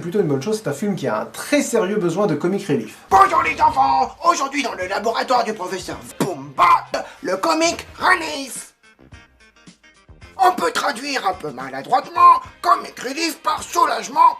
plutôt une bonne chose, c'est un film qui a un très sérieux besoin de comic relief. Bonjour les enfants. Aujourd'hui dans le laboratoire du professeur Pumba, le comic relief. On peut traduire un peu maladroitement comic relief par soulagement.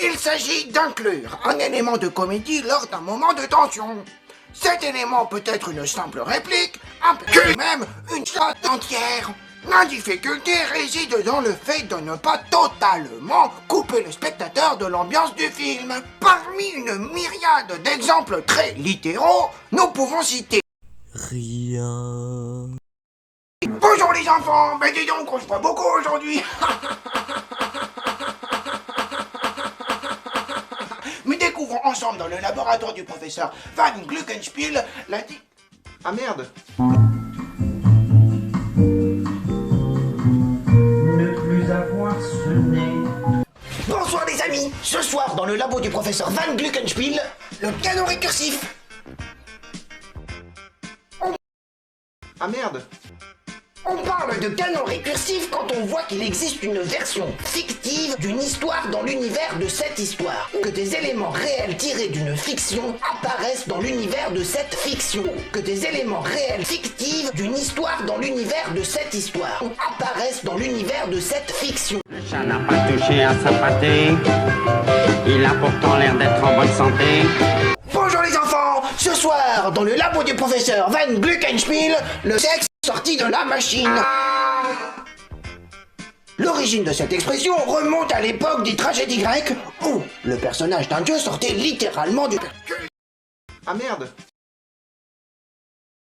Il s'agit d'inclure un élément de comédie lors d'un moment de tension. Cet élément peut être une simple réplique, un peu même une shot entière. La difficulté réside dans le fait de ne pas totalement couper le spectateur de l'ambiance du film. Parmi une myriade d'exemples très littéraux, nous pouvons citer... Rien. Bonjour les enfants, mais dis donc on se voit beaucoup aujourd'hui. Mais découvrons ensemble dans le laboratoire du professeur Van Gluckenspiel la... Ah merde. Bonsoir les amis. Ce soir dans le labo du professeur Van Gluckenspiel, le piano récursif. Ah merde. On parle de canon récursif quand on voit qu'il existe une version fictive d'une histoire dans l'univers de cette histoire. Que des éléments réels tirés d'une fiction apparaissent dans l'univers de cette fiction. Que des éléments réels fictifs d'une histoire dans l'univers de cette histoire apparaissent dans l'univers de cette fiction. Le chat n'a pas touché à sa pâtée. Il a pourtant l'air d'être en bonne santé. Bonjour les enfants. Ce soir, dans le labo du professeur Van Gluckenspiel, le sexe sorti de la machine. L'origine de cette expression remonte à l'époque des tragédies grecques où le personnage d'un dieu sortait littéralement du... Ah merde.